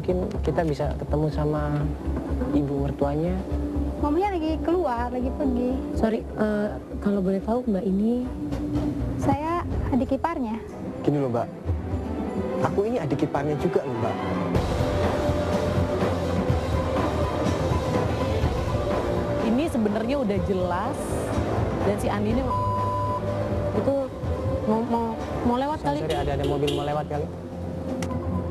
mungkin kita bisa ketemu sama ibu mertuanya. Mamanya lagi keluar, lagi pergi. Sorry, kalau boleh tahu Mbak ini? Saya adik iparnya. Gini loh Mbak, aku ini adik iparnya juga loh Mbak. Ini sebenarnya udah jelas dan si Andi ini itu mau lewat kali. Sorry, ada mobil mau lewat kali.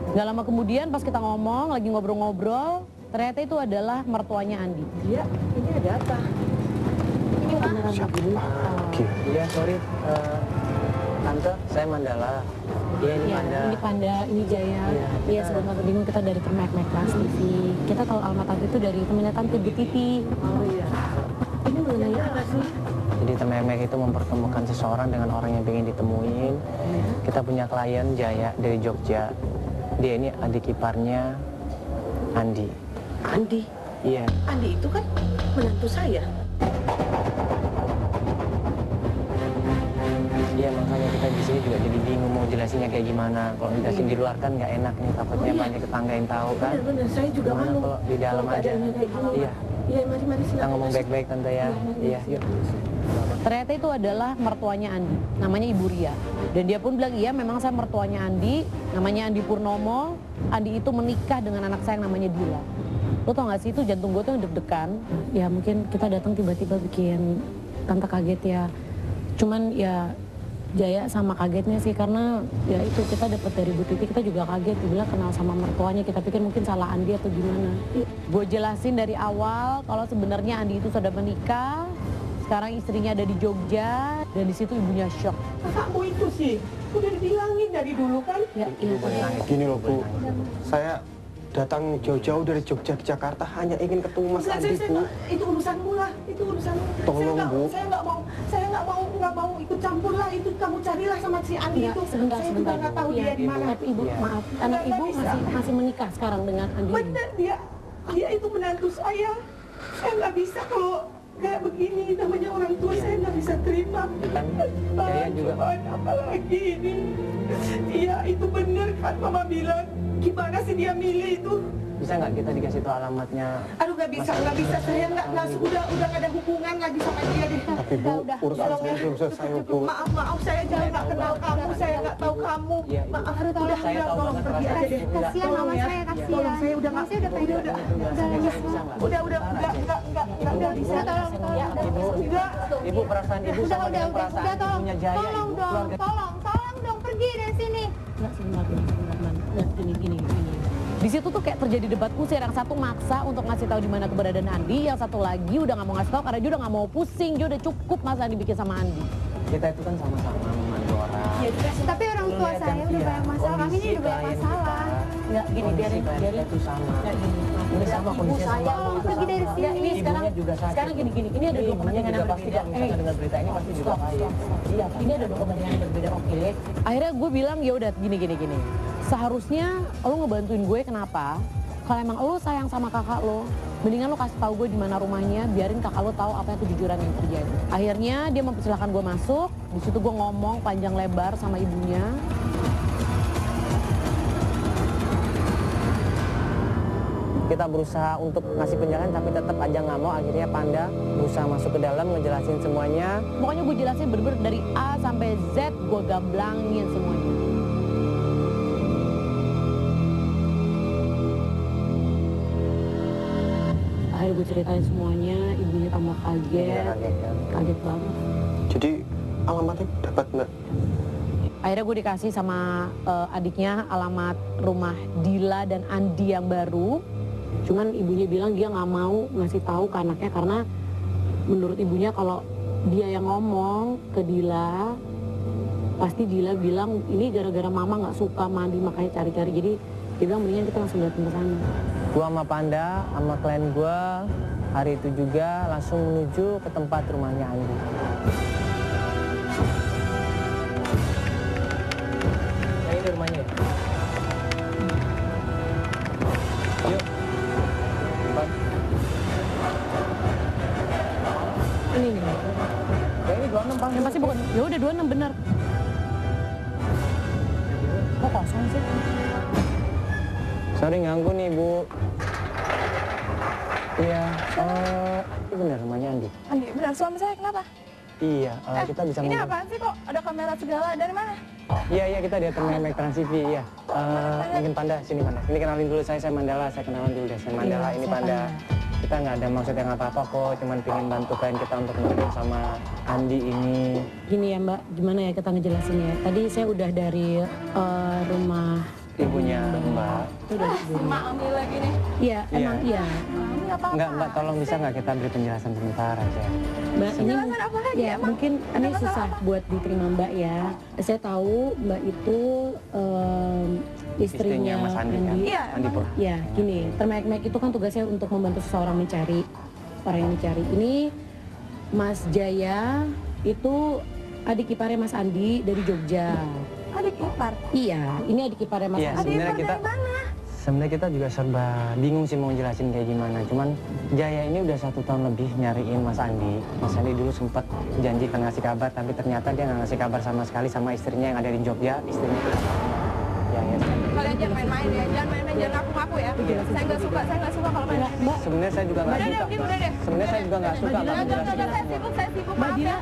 Gak lama kemudian pas kita ngomong, lagi ngobrol-ngobrol, ternyata itu adalah mertuanya Andi. Iya, ini ada apa? Ini beneran Siapa lagi? Iya, sorry. Tante, saya Mandala. Iya, ini Iya, Manda. ini Panda, ini Jaya. Iya, Iya, sebelum Tante bingung kita dari Termek Class TV. Kita tahu alamat Tante itu dari temennya Tante Bu Titi. Oh iya. Ini mengenai apa sih? Jadi Tememek itu mempertemukan seseorang dengan orang yang ingin ditemuin. Kita punya klien Jaya dari Jogja. Dia ini adik iparnya Andi. Andi? Iya. Andi itu kan menantu saya. Iya, makanya kita di sini juga jadi bingung mau jelasinnya kayak gimana. Kalau jelasin di luar kan nggak enak nih, takutnya banyak tetangga yang tahu kan. Benar-benar, saya juga Gimana malu. kalau di dalam Kalau aja? keadaannya kayak gini. Iya. Iya, mari Kita silakan. ngomong baik-baik tante ya. Iya, yuk. Ternyata itu adalah mertuanya Andi, namanya Ibu Ria. Dan dia pun bilang, iya memang saya mertuanya Andi, namanya Andi Purnomo. Andi itu menikah dengan anak saya yang namanya Dila. Lo tau gak sih, itu jantung gue tuh yang deg-degan. Ya mungkin kita datang tiba-tiba bikin tante kaget ya. Cuman ya Jaya sama kagetnya sih, karena ya itu kita dapat dari Bu Titi, kita juga kaget. Dibilang kenal sama mertuanya, kita pikir mungkin salah Andi atau gimana. Gue jelasin dari awal kalau sebenarnya Andi itu sudah menikah. Sekarang istrinya ada di Jogja, dan di situ ibunya shock. Kakakmu itu sih, udah dibilangin dari dulu kan? Ya, iya. Gini loh Bu, saya datang jauh-jauh dari Jogja ke Jakarta hanya ingin ketemu Mas Andi Bu. Itu urusanmu lah, itu urusanmu. Tolong, Bu. Saya nggak mau ikut campur lah. Itu kamu carilah sama si Andi Enggak, itu. sebentar. Saya juga nggak tahu dia di mana. Tapi ibu, Iya. maaf, anak Nggak ibu bisa. masih menikah sekarang dengan Andi. Benar, dia itu menantu saya. Saya nggak bisa kalau kayak begini, namanya orang tua saya nggak bisa terima. Kan Jaya juga. Cobaan apalagi ini. Iya, itu benar kan Mama bilang. Gimana sih dia milih itu? Bisa nggak kita dikasih tahu alamatnya? Aduh nggak bisa. Saya nggak udah nggak ada hubungan lagi sama dia deh. Tapi Bu, urusan saya belum selesai Bu. Maaf, saya jangan nggak kenal kamu, saya nggak tahu kamu. Iya, Maaf, Ibu. udah Saya tahu tolong banget pergi perasaan aja deh. Ibu. Kasihan Tolong mama ya. saya, kasihan. Tolong, saya udah Mama saya udah pengen Bisa nggak? udah nggak bisa. Ibu perasaan ibu sama dengan perasaan tolong, ibunya Jaya. tolong Ibu dong, keluarga. tolong dong pergi dari sini. Enggak, sebentar. Nah, gini. Di situ tuh kayak terjadi debat kusir. Yang satu maksa untuk ngasih tahu di mana keberadaan Andi, yang satu lagi udah nggak mau ngasih tahu karena dia udah nggak mau pusing, dia udah cukup masa dibikin sama Andi. Kita itu kan sama-sama memandu orang. Tapi orang tua saya udah banyak masalah, kami ini udah banyak masalah. Enggak, gini, biarin. Kita itu sama. Ini sama ibu kondisinya saya sama. Tolong pergi dari sini. ini sekarang Ibunya juga sakit. sekarang gini ini ada dua kepentingan yang berbeda. Misalnya dengar berita ini pasti juga kaya. Iya, ini ada dua kepentingan yang berbeda. Oke. Akhirnya gue bilang ya udah gini. Seharusnya lo ngebantuin gue, kenapa? Kalau emang lo sayang sama kakak lo, mendingan lo kasih tahu gue di mana rumahnya, biarin kakak lo tahu apa yang kejujuran yang terjadi. Akhirnya dia mempersilahkan gue masuk. Di situ gue ngomong panjang lebar sama ibunya. Kita berusaha untuk ngasih penjelasan tapi tetap aja nggak mau. Akhirnya Panda berusaha masuk ke dalam ngejelasin semuanya. Pokoknya gue jelasin bener-bener dari A sampai Z, gue gamblangin semuanya. Akhirnya gue ceritain semuanya, ibunya tambah kaget, kaget banget. Jadi alamatnya dapat Mbak? Akhirnya gue dikasih sama adiknya alamat rumah Dila dan Andi yang baru. Cuman ibunya bilang dia nggak mau ngasih tahu ke anaknya karena menurut ibunya kalau dia yang ngomong ke Dila, pasti Dila bilang ini gara-gara mama nggak suka mandi makanya cari-cari. Jadi dia bilang mendingan kita langsung datang ke sana. Gua sama Panda sama klien gua hari itu juga langsung menuju ke tempat rumahnya Andi. Nah, ini rumahnya ya? Yuk. Depan. Ini nih. Ya ini 26 Bang. Yang pasti bukan. Ya udah 26 benar. Kok kosong sih? Sorry ganggu nih Bu. Iya, itu benar rumahnya Andi. Andi, benar suami saya kenapa? Iya, kita bisa Ini ngobrol. apaan sih kok ada kamera segala? Dari mana? Iya, kita di Terminal Trans TV, iya. Mungkin Panda, sini Panda. Ini kenalin dulu, saya Mandala, saya kenalan dulu deh. Saya Mandala, ini saya Panda. Kita nggak ada maksud yang apa-apa kok, cuman pengen bantu klien kita untuk ngobrol sama Andi ini. Gini ya Mbak, gimana ya kita ngejelasinnya. Tadi saya udah dari rumah Ibunya Mbak. Itu dari ibunya. Mak ambil lagi nih. Iya, emang iya. Ini apa-apa? Enggak, Mbak, tolong bisa nggak kita beri penjelasan sebentar aja? Mbak, ini Penjelasan apa lagi, ya emang? mungkin Ada ini masalah susah apa? buat diterima Mbak ya. Saya tahu Mbak itu istrinya Mas Andi kan? Iya, Andi Pur. Ya, gini, Termek itu kan tugasnya untuk membantu seseorang mencari orang yang dicari. Ini Mas Jaya itu adik iparnya Mas Andi dari Jogja. Adik ipar. Iya, ini adik iparnya Mas Iya, Andi. sebenarnya Adik kita ipar dari mana? sebenarnya kita juga serba bingung sih mau jelasin kayak gimana. Cuman Jaya ini udah 1 tahun lebih nyariin Mas Andi. Mas Andi dulu sempat janji akan ngasih kabar, tapi ternyata dia nggak ngasih kabar sama sekali sama istrinya yang ada di Jogja. Istrinya itu Jaya. Kalian jangan main-main ya, jangan main-main, jangan ngaku-ngaku ya. Saya nggak suka kalau main-main. Mbak, Sebenarnya saya juga nggak Udah deh, suka. Dim, udah deh. Sebenarnya saya juga nggak suka Jangan, Mbak jangan, jelasin jangan, saya semua. sibuk, maaf ya.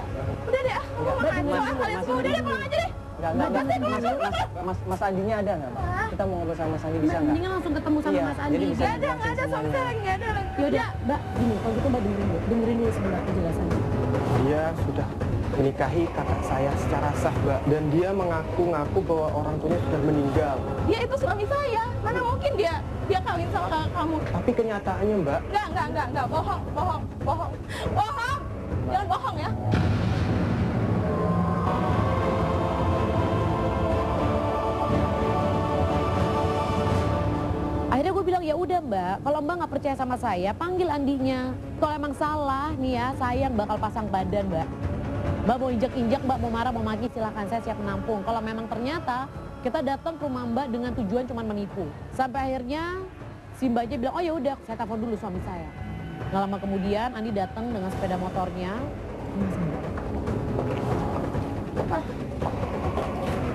Udah deh, aku mau makan. Soal kalian semua, udah deh, pulang aja deh. Enggak, Mas Andinya ada nggak, Mbak? Kita mau ngobrol sama Mas Andi bisa nggak? mendingan langsung ketemu sama Iya, Mas Andi. jadi bisa Nggak ada, suami saya lagi nggak ada lagi. Yaudah, Mbak, gini, kalau gitu Mbak dengerin dulu sebentar penjelasannya. Dia sudah menikahi kakak saya secara sah, Mbak. Dan dia mengaku-ngaku bahwa orang tuanya sudah meninggal. Dia itu suami saya. Mana mungkin dia kawin sama kakak kamu? Tapi kenyataannya, Mbak, Enggak, bohong. Jangan bohong ya. Akhirnya gue bilang ya udah Mbak, kalau Mbak nggak percaya sama saya, panggil Andinya. Kalau emang salah nih ya, saya yang bakal pasang badan Mbak. Mbak mau injak-injak, Mbak mau marah, mau maki, silahkan saya siap menampung. Kalau memang ternyata kita datang ke rumah Mbak dengan tujuan cuma menipu. Sampai akhirnya si Mbaknya bilang, oh ya udah, saya telepon dulu suami saya. Nggak lama kemudian Andi datang dengan sepeda motornya.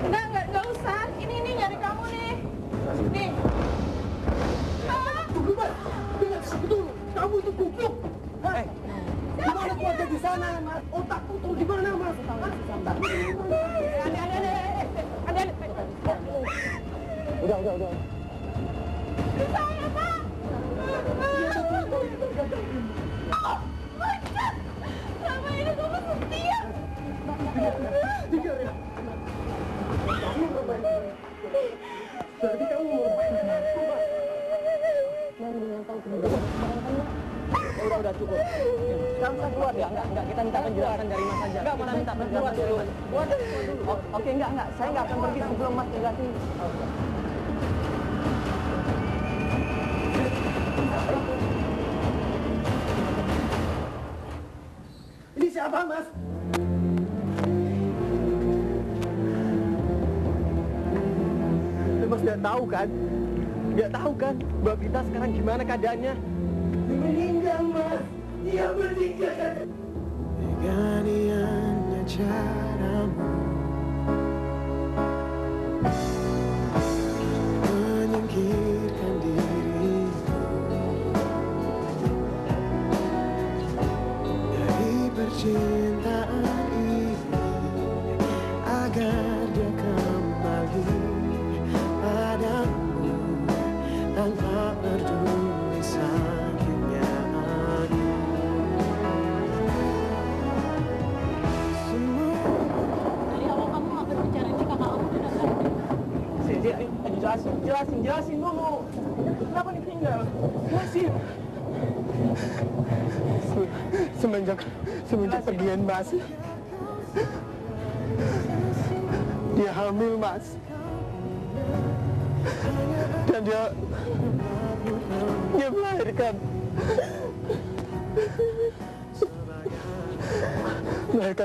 Enggak usah. Ini nyari kamu nih. Nih. kamu itu goblok. Gimana gua ada di sana, Mas? Otakku tuh di mana, Mas? Udah. Saya, Pak. Selama ini kamu setia. Berarti kamu mau main aku, Mas. Udah cukup. Sekarang kita keluar ya? Enggak, kita minta penjelasan dari Mas aja. Enggak, Kita minta penjelasan dari Mas. Oke, enggak. Saya nggak akan pergi sebelum Mas jelasin. Ini siapa, Mas? Mas nggak tahu kan? Nggak tahu kan? Mbak Vita sekarang gimana keadaannya? Meninggal, Mas. Dia meninggal. Ganiannya caramu menyingkirkan diriku dari percintaan ini agar dia kembali padamu tanpa peduli sakitnya aku. Dari awal kamu nggak berbicara ini kakak kamu udah Jelasin dulu. Kenapa ditinggal? Jelasin. Semenjak pergian Mas, dia hamil, Mas. Dan dia melahirkan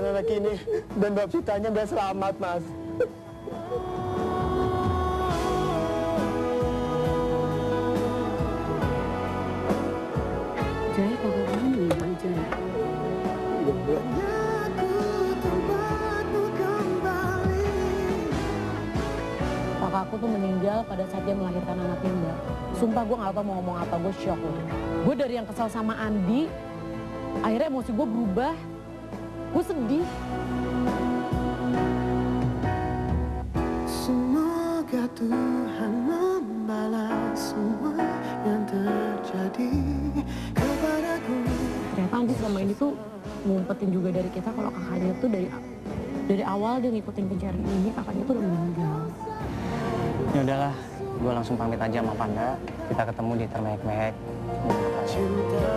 anak ini, dan Mbak Vitanya udah selamat, Mas. Jaya kakak kamu meninggal Jaya. Kakak kakakku tuh meninggal pada saat dia melahirkan anaknya, Mbak. Sumpah gue gak tau mau ngomong apa, gue shock loh. Gue dari yang kesal sama Andi, akhirnya emosi gue berubah, gue sedih. Semoga Tuhan membalas semua yang terjadi kepadaku. Ternyata Andi selama ini tuh ngumpetin juga dari kita kalau kakaknya tuh dari awal dia ngikutin pencarian ini, kakaknya tuh udah meninggal. Ya udahlah, gue langsung pamit aja sama Panda. Kita ketemu di Termehek-mehek. Cinta